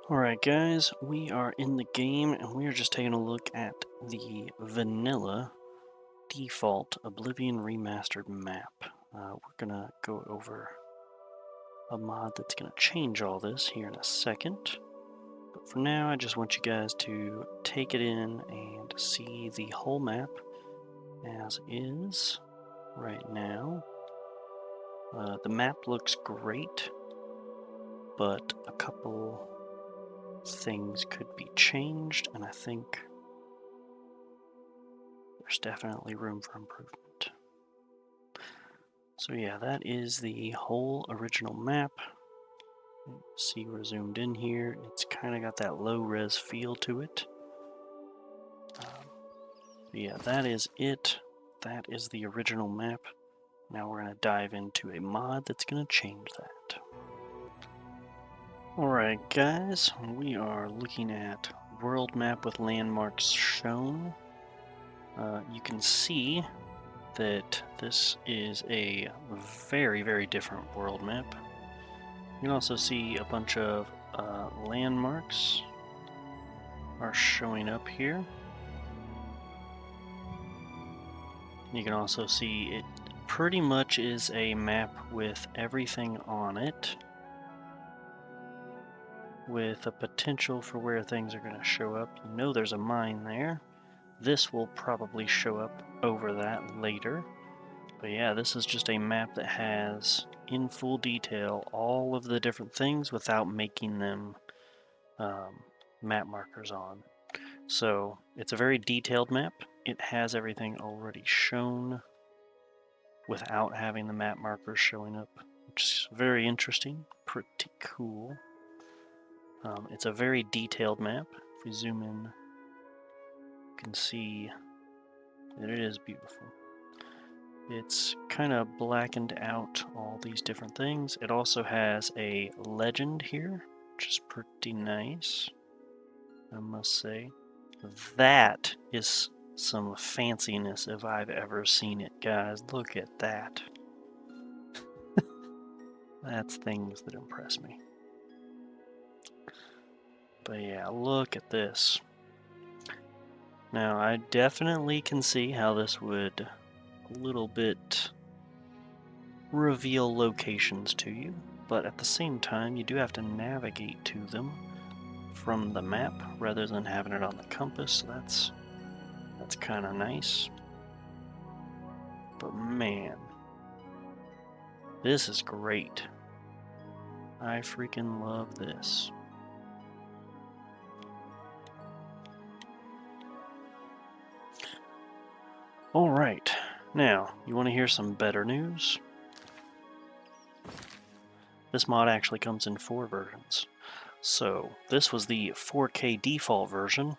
Alright guys, we are in the game and we are just taking a look at the vanilla default Oblivion Remastered map. We're gonna go over a mod that's gonna change all this here in a second. But for now, I just want you guys to take it in and see the whole map as is right now. The map looks great, but a couple things could be changed, and I think there's definitely room for improvement. So yeah, that is the whole original map. See, we're zoomed in here. It's kind of got that low-res feel to it. Yeah, that is it. That is the original map. Now we're going to dive into a mod that's going to change that. Alright guys, we are looking at world map with landmarks shown. You can see that this is a very, very different world map. You can also see a bunch of landmarks are showing up here. You can also see it pretty much is a map with everything on it, with a potential for where things are going to show up. You know there's a mine there. This will probably show up over that later. But yeah, this is just a map that has, in full detail, all of the different things without making them map markers on. So it's a very detailed map. It has everything already shown without having the map markers showing up, which is very interesting, pretty cool. It's a very detailed map. If we zoom in, you can see that it is beautiful. It's kind of blackened out all these different things. It also has a legend here, which is pretty nice, I must say. That is some fanciness if I've ever seen it, guys. Look at that. That's things that impress me. But yeah, look at this. Now, I definitely can see how this would a little bit reveal locations to you, but at the same time, you do have to navigate to them from the map rather than having it on the compass, so that's kind of nice. But man, this is great. I freaking love this. Alright, now, you want to hear some better news? This mod actually comes in 4 versions. So, this was the 4K default version.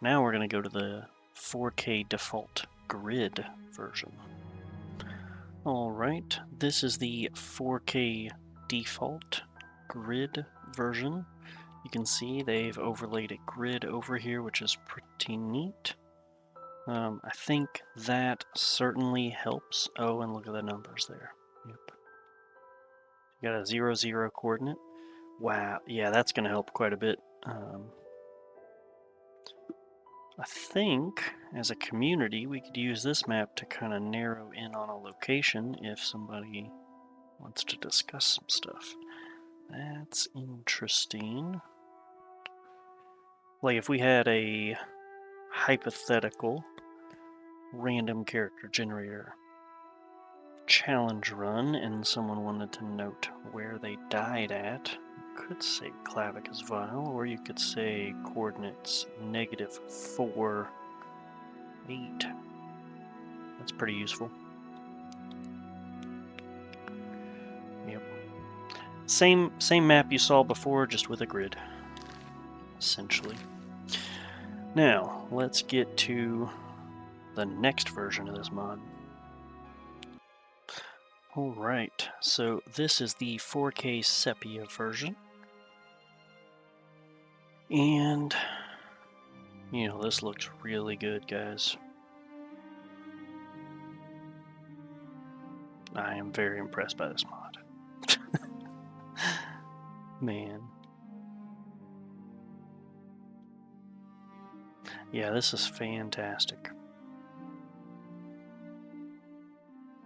Now we're going to go to the 4K default grid version. Alright, this is the 4K default grid version. You can see they've overlaid a grid over here, which is pretty neat. I think that certainly helps. Oh, and look at the numbers there. Yep. You got a 0, 0 coordinate. Wow, yeah, that's going to help quite a bit. I think, as a community, we could use this map to kind of narrow in on a location if somebody wants to discuss some stuff. That's interesting. Like if we had a hypothetical random character generator challenge run and someone wanted to note where they died at, you could say Clavicus Vial, or you could say coordinates -4, 8. That's pretty useful. Yep. Same map you saw before, just with a grid, essentially. Now, let's get to the next version of this mod. Alright, so this is the 4K Sepia version. And, you know, this looks really good, guys. I am very impressed by this mod. Man. Yeah, this is fantastic.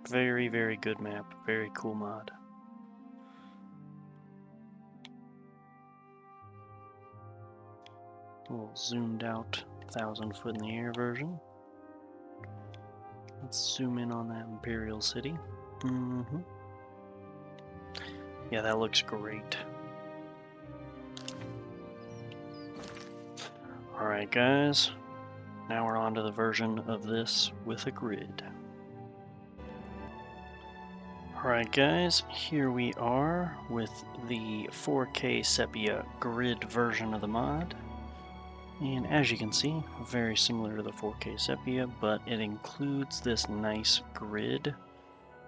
Very, very good map. Very cool mod. A little zoomed out 1,000 foot in the air version. Let's zoom in on that Imperial City. Yeah, that looks great. Alright guys, now we're on to the version of this with a grid. Alright guys, here we are with the 4K Sepia Grid version of the mod. And as you can see, very similar to the 4K Sepia, but it includes this nice grid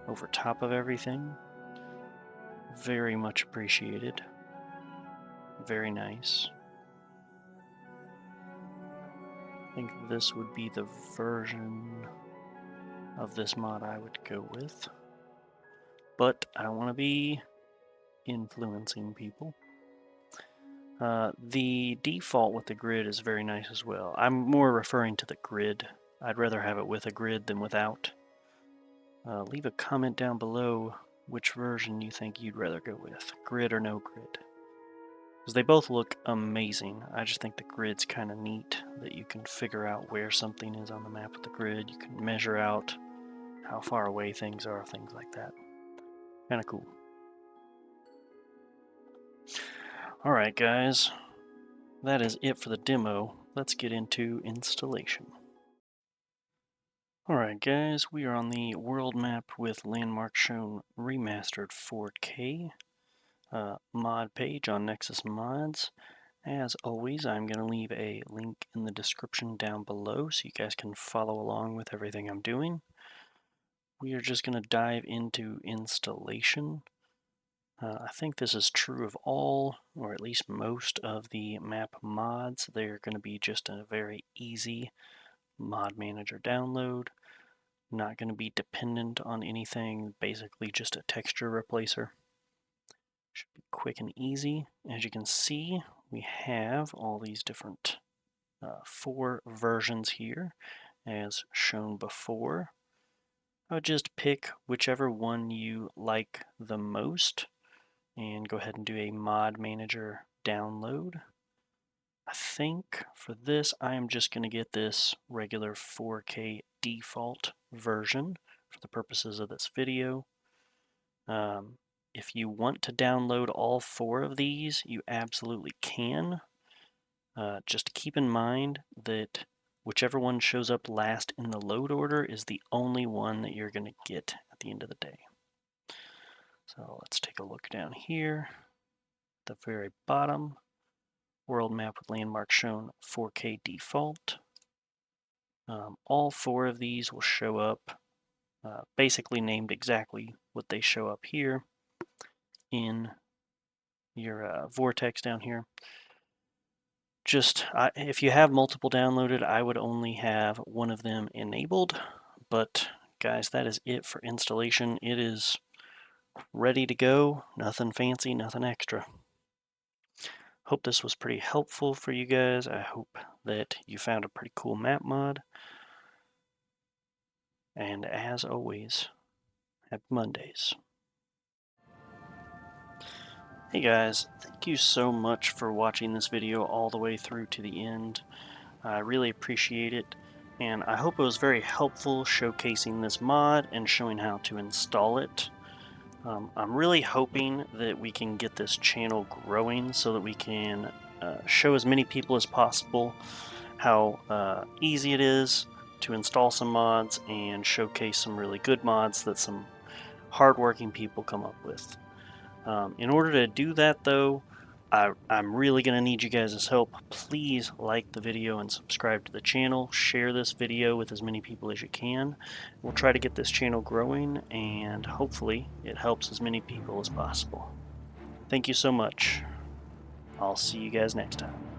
over top of everything. Very much appreciated. Very nice. I think this would be the version of this mod I would go with. But I don't want to be influencing people. The default with the grid is very nice as well. I'm more referring to the grid. I'd rather have it with a grid than without. Leave a comment down below which version you think you'd rather go with, grid or no grid. Because they both look amazing. I just think the grid's kind of neat, that you can figure out where something is on the map with the grid. You can measure out how far away things are, things like that. Kind of cool. Alright guys, that is it for the demo. Let's get into installation. Alright guys, we are on the world map with Landmark Shown Remastered 4K mod page on Nexus Mods. As always, I'm going to leave a link in the description down below so you guys can follow along with everything I'm doing. We are just going to dive into installation. I think this is true of all, or at least most of the map mods. They're going to be just a very easy mod manager download. Not going to be dependent on anything, basically just a texture replacer. Should be quick and easy. As you can see, we have all these different 4 versions here, as shown before. I would just pick whichever one you like the most and go ahead and do a mod manager download. I think for this I am just going to get this regular 4K default version for the purposes of this video. If you want to download all 4 of these, you absolutely can. Just keep in mind that whichever one shows up last in the load order is the only one that you're going to get at the end of the day. So let's take a look down here. At the very bottom, world map with landmark shown 4K default. All 4 of these will show up basically named exactly what they show up here in your vortex down here. Just if you have multiple downloaded, I would only have one of them enabled. But guys, that is it for installation. It is ready to go. Nothing fancy, nothing extra. Hope this was pretty helpful for you guys. I hope that you found a pretty cool map mod. And as always, happy Mondays. Hey guys, thank you so much for watching this video all the way through to the end. I really appreciate it, and I hope it was very helpful showcasing this mod and showing how to install it. I'm really hoping that we can get this channel growing so that we can show as many people as possible how easy it is to install some mods and showcase some really good mods that some hardworking people come up with. In order to do that though, I'm really going to need you guys' help. Please like the video and subscribe to the channel. Share this video with as many people as you can. We'll try to get this channel growing, and hopefully it helps as many people as possible. Thank you so much. I'll see you guys next time.